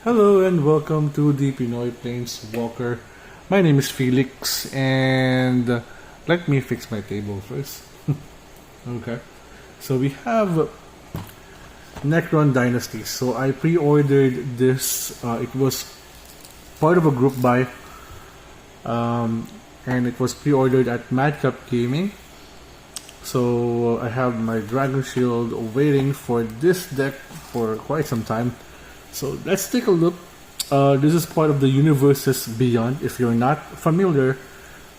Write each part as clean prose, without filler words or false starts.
Hello and welcome to the Pinoy Planeswalker. My name is Felix and let me fix my table first. Okay, so we have Necron Dynasties. So I pre-ordered this. It was part of a group buy and it was pre-ordered at Madcap Gaming. So I have my Dragon Shield waiting for this deck for quite some time. So let's take a look. This is part of the Universes Beyond. If you're not familiar,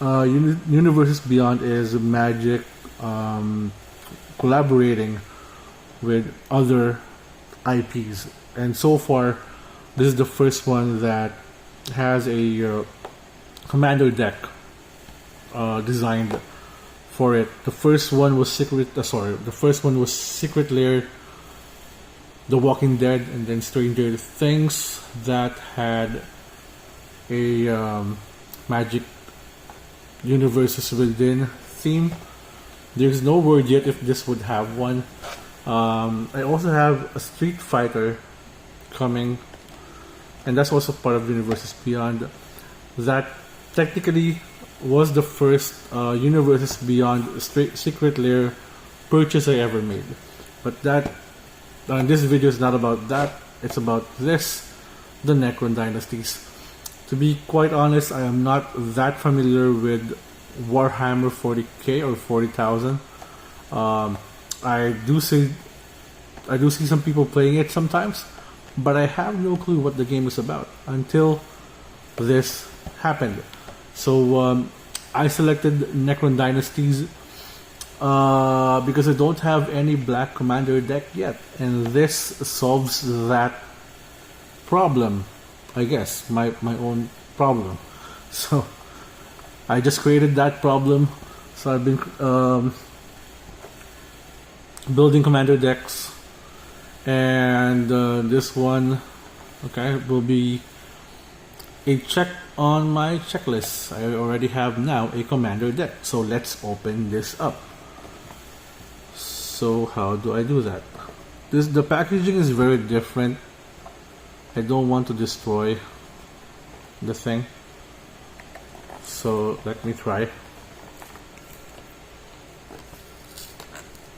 Universes Beyond is Magic collaborating with other IPs. And so far, this is the first one that has a commander deck designed for it. The first one was Secret Lair, The Walking Dead, and then Stranger Things that had a Magic Universes Within theme. There's no word yet if this would have one. I also have a Street Fighter coming, and that's also part of Universes Beyond. That technically was the first Universes Beyond Secret Lair purchase I ever made. But this video is not about that. It's about this, the Necron Dynasties. To be quite honest, I am not that familiar with Warhammer 40k or 40,000. I do see some people playing it sometimes, but I have no clue what the game is about until this happened. So I selected Necron Dynasties because I don't have any black commander deck yet, and this solves that problem, I guess, my own problem. So I just created that problem. So I've been building commander decks, and this one, okay, will be a check on my checklist. I already have now a commander deck, so let's open this up. So how do I do that? The packaging is very different. I don't want to destroy the thing, so let me try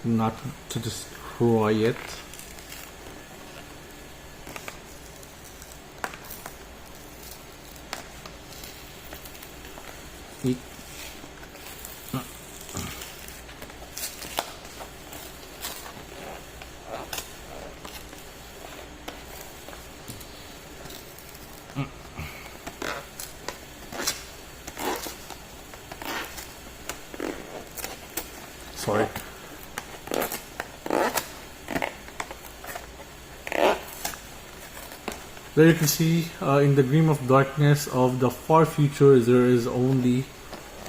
not to destroy it. Sorry. There you can see in the Gleam of Darkness of the far future, there is only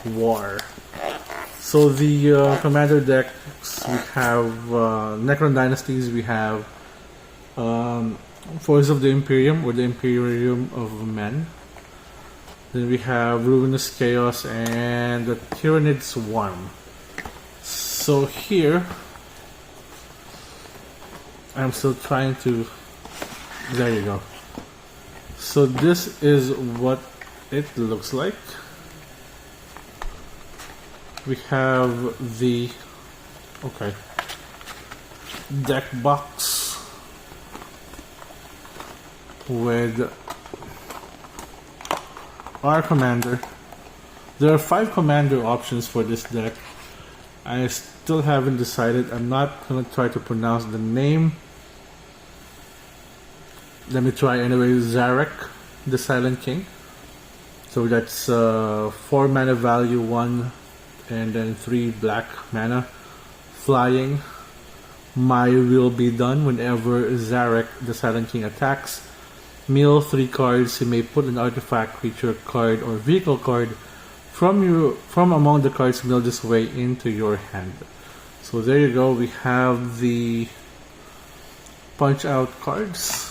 war. So the commander decks, we have Necron Dynasties, we have Force of the Imperium, or the Imperium of Men. Then we have Ruinous Chaos and the Tyrannid Swarm. So here, I'm still trying to, there you go. So this is what it looks like. We have the, okay, deck box with our commander. There are 5 commander options for this deck. I still haven't decided. I'm not going to try to pronounce the name. Let me try anyway. Zarek, the Silent King. So that's 4 mana value, 1, and then 3 black mana. Flying. My will be done whenever Zarek, the Silent King, attacks. Mill 3 cards. You may put an artifact, creature card, or vehicle card from among the cards milled this way into your hand. So there you go. We have the punch out cards.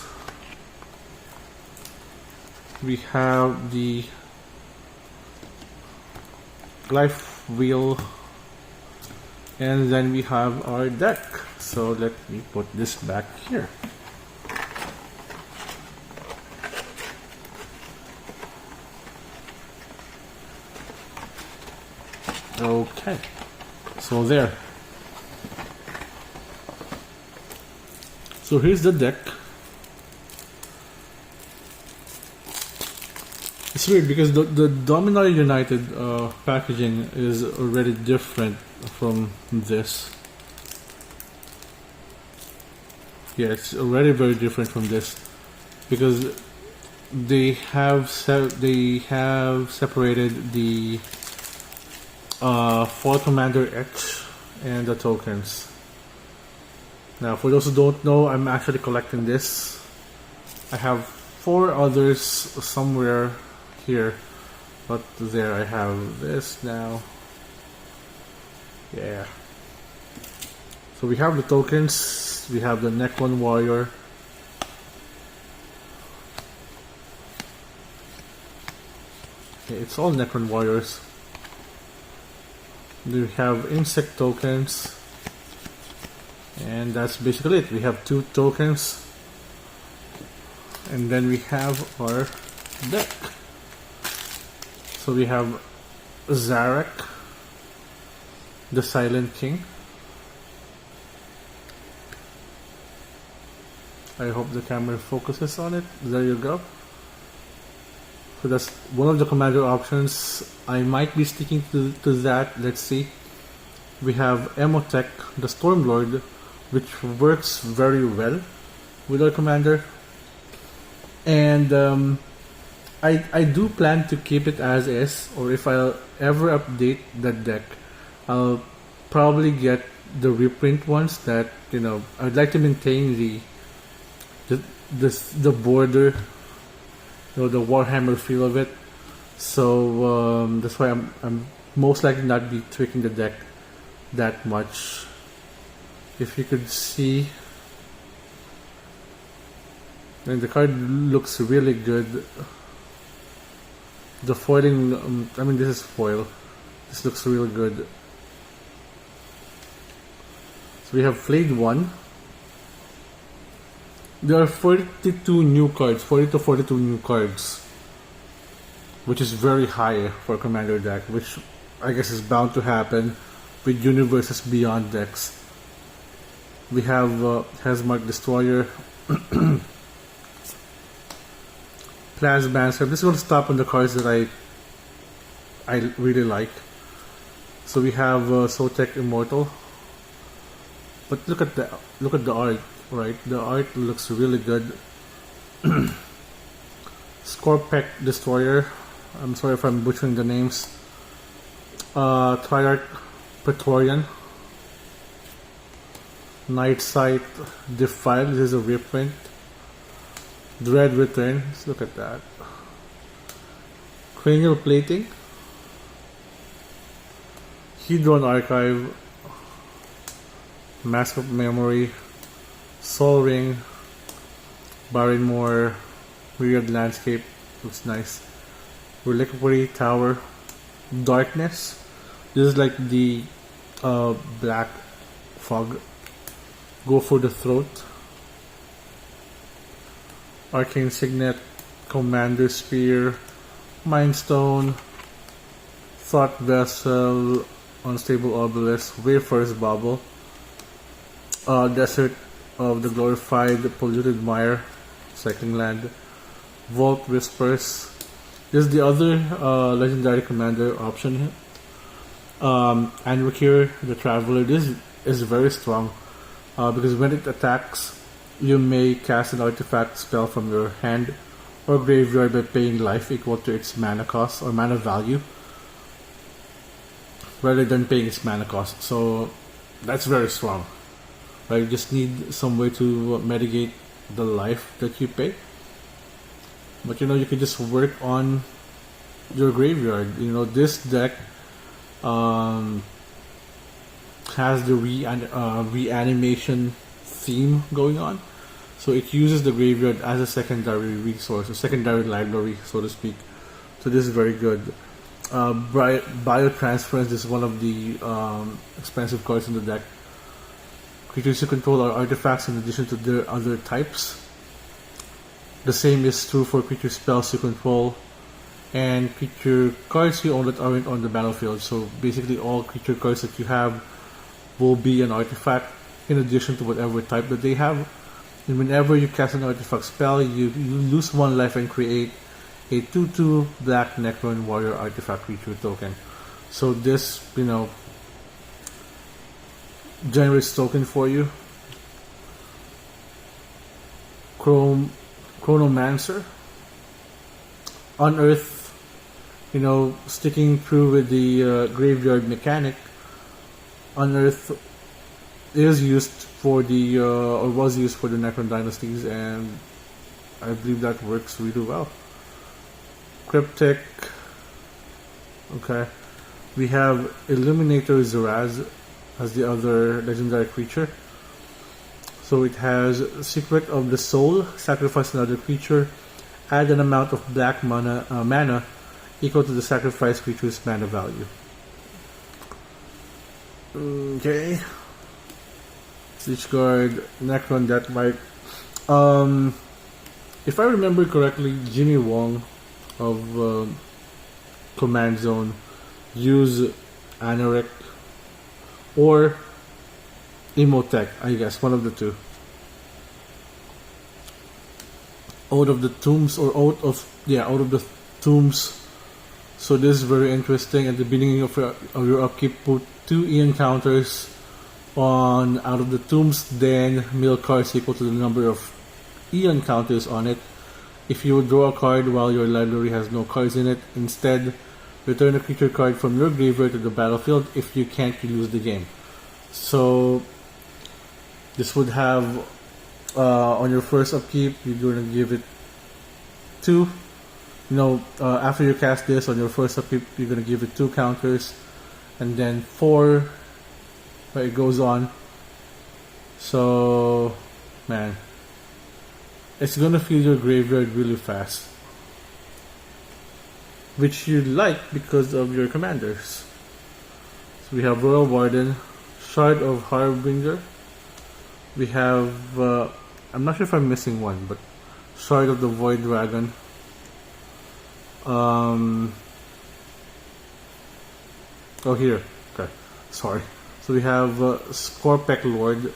We have the life wheel, and then we have our deck. So let me put this back here. Okay, so there. So here's the deck. It's weird because the Dominaria United packaging is already different from this. Yeah, it's already very different from this because they have separated the Fall Commander X and the tokens. Now, for those who don't know, I'm actually collecting this. I have 4 others somewhere here, but there I have this now. Yeah. So we have the tokens, we have the Necron Warrior. Okay, it's all Necron Warriors. We have insect tokens. And that's basically it. We have 2 tokens. And then we have our deck. So we have Zarek, the Silent King. I hope the camera focuses on it. There you go. So that's one of the commander options. I might be sticking to that. Let's see. We have Emotech, the Stormlord, which works very well with our commander. And I do plan to keep it as is, or if I'll ever update that deck, I'll probably get the reprint ones that, you know, I'd like to maintain the border, you know, the Warhammer feel of it. So that's why I'm most likely not be tweaking the deck that much. If you could see, and the card looks really good. The foiling, I mean, this is foil. This looks really good. So we have Flayed 1. There are 42 new cards, 40 to 42 new cards, which is very high for a commander deck, which I guess is bound to happen with Universes Beyond decks. We have Hezmark Destroyer, Plasmancer. This is going to stop on the cards that I really like. So we have Sotek Immortal. But look at the art, right? The art looks really good. Scorpec Destroyer. I'm sorry if I'm butchering the names. Triarch Praetorian. Night Sight Defile. This is a reprint. Dread Return. Let's look at that. Cranial Plating. Hedron Archive. Mask of Memory. Sol Ring. Barrymore. Weird Landscape. Looks nice. Reliquary Tower. Darkness. This is like the Black Fog. Go for the Throat. Arcane Signet, Commander Spear, Mind Stone, Thought Vessel, Unstable Obelisk, Wayfarer's Bubble, Desert of the Glorified Polluted Mire, Cycling Land, Vault Whispers. This is the other legendary commander option. Anvakir, the Traveler. This is very strong because when it attacks, you may cast an artifact spell from your hand or graveyard by paying life equal to its mana cost or mana value rather than paying its mana cost. So that's very strong. Right? You just need some way to mitigate the life that you pay. But you know, you can just work on your graveyard. You know, this deck has the reanimation theme going on. So it uses the graveyard as a secondary resource, a secondary library, so to speak. So this is very good. Biotransference is one of the expensive cards in the deck. Creatures you control are artifacts in addition to their other types. The same is true for creature spells you control. and creature cards you own that aren't on the battlefield. So basically all creature cards that you have will be an artifact in addition to whatever type that they have. And whenever you cast an artifact spell, you lose 1 life and create a 2/2 black Necron warrior artifact creature token. So this, generates token for you. Chronomancer. Unearth, sticking through with the graveyard mechanic. Unearth is used for the, or was used for the Necron Dynasties, and I believe that works really well. Cryptic. Okay. We have Illuminator Zeraz as the other legendary creature. So it has Secret of the Soul, sacrifice another creature, add an amount of black mana equal to the sacrificed creature's mana value. Okay. Discard Necron Deathbite. If I remember correctly, Jimmy Wong of Command Zone used Anarech or Emotech, I guess, one of the two. Out of the Tombs, or out of the Tombs. So this is very interesting. At the beginning of your upkeep, put 2 Ian counters on Out of the Tombs, then mill cards equal to the number of Ian counters on it. If you draw a card while your library has no cards in it, instead return a creature card from your graveyard to the battlefield. If you can't, you lose the game. So this would have on your first upkeep, you're going to give it 2. After you cast this on your first upkeep, you're going to give it 2 counters, and then 4. But it goes on. So, man, it's going to fill your graveyard really fast, which you like because of your commanders. So we have Royal Warden, Shard of Harbinger. We have, I'm not sure if I'm missing one, but Shard of the Void Dragon. Oh, here. Okay, sorry. So we have Scorpec Lord,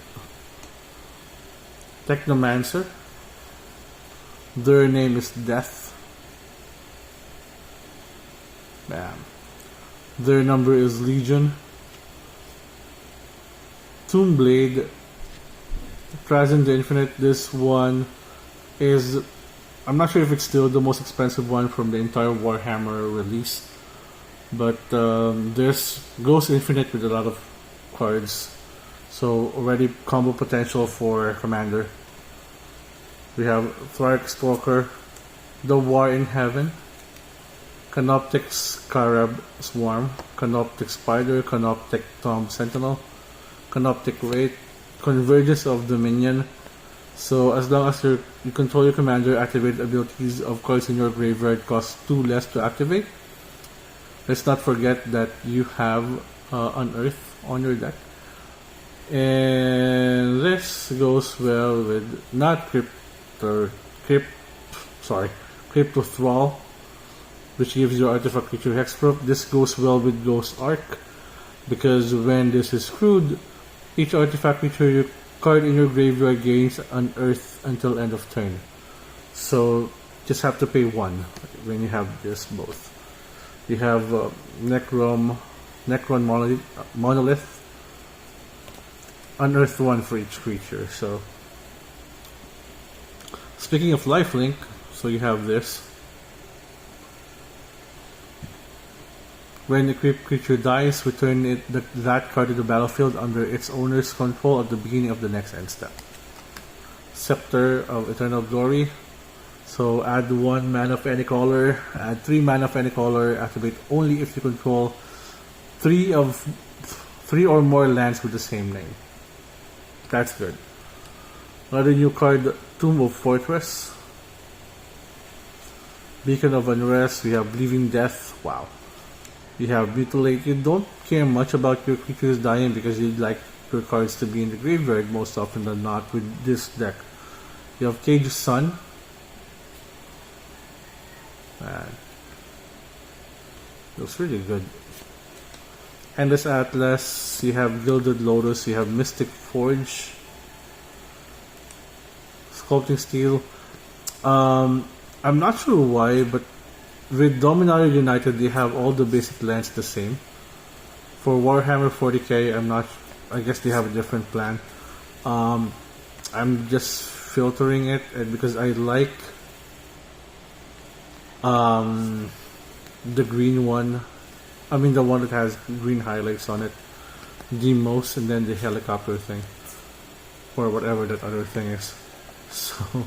Technomancer. Their name is Death. Bam. Their number is Legion. Tombblade, Trazyn the Infinite. This one is, I'm not sure if it's still the most expensive one from the entire Warhammer release, but there's Ghost Infinite with a lot of cards, so already combo potential for Commander. We have Thrark Stalker, The War in Heaven, Canoptic Scarab Swarm, Canoptic Spider, Canoptic Tomb Sentinel, Canoptic Wraith, Convergence of Dominion. So as long as you control your commander, activate abilities of cards in your graveyard cost 2 less to activate. Let's not forget that you have Unearth on your deck. And this goes well with not Crypto Thrall, which gives your artifact creature hexproof. This goes well with Ghost Arc, because when this is screwed, each artifact creature card in your graveyard gains Unearth until end of turn. So just have to pay 1 when you have this both. You have Necron Monolith, Unearth 1 for each creature. So speaking of lifelink, so you have this. When a creature dies, return that card to the battlefield under its owner's control at the beginning of the next end step. Scepter of Eternal Glory. So add 1 mana of any color, add 3 mana of any color, activate only if you control 3 or more lands with the same name. That's good. Another new card, Tomb of Fortress. Beacon of Unrest. We have Bleeding Death. Wow. You have Mutilate. You don't care much about your creatures dying because you'd like your cards to be in the graveyard most often than not with this deck. You have Cage Sun. Looks really good. Endless Atlas, you have Gilded Lotus, you have Mystic Forge, Sculpting Steel. I'm not sure why, but with Dominaria United, they have all the basic lands the same. For Warhammer 40k, I guess they have a different plan. I'm just filtering it because I like the green one. I mean the one that has green highlights on it the most, and then the helicopter thing, or whatever that other thing is. So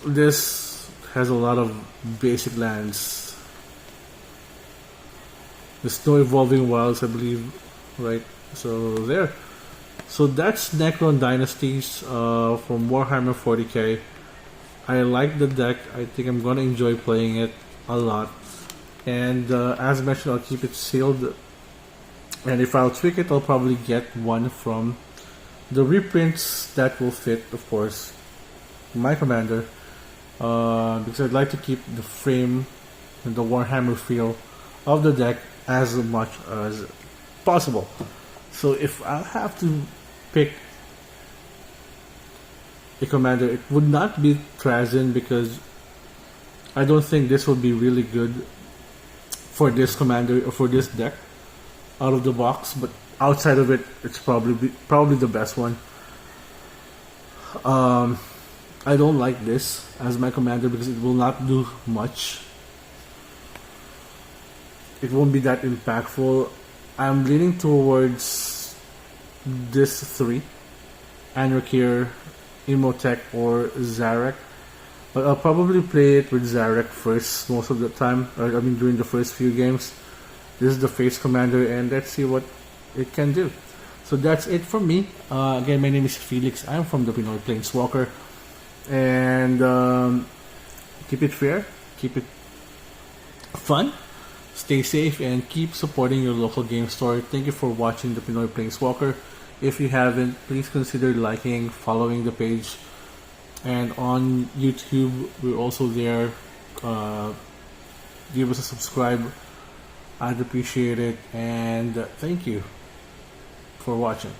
this has a lot of basic lands. There's no evolving wilds, I believe, right? So there. So that's Necron Dynasties from Warhammer 40k. I like the deck. I think I'm gonna enjoy playing it a lot. And as mentioned, I'll keep it sealed. And if I'll tweak it, I'll probably get one from the reprints that will fit, of course, my commander. Because I'd like to keep the frame and the Warhammer feel of the deck as much as possible. So if I have to pick a commander, it would not be Trazyn, because I don't think this will be really good for this commander or for this deck out of the box. But outside of it, it's probably the best one. I don't like this as my commander because it will not do much. It won't be that impactful. I'm leaning towards this three: Anarkir, Imhotep, or Zarek. But I'll probably play it with Zarek first most of the time. During the first few games. This is the face commander, and let's see what it can do. So that's it from me. Again, my name is Felix. I'm from the Pinoy Planeswalker. And keep it fair, keep it fun, stay safe, and keep supporting your local game store. Thank you for watching the Pinoy Planeswalker. If you haven't, please consider liking, following the page. And on YouTube, we're also there. Give us a subscribe. I'd appreciate it. And thank you for watching.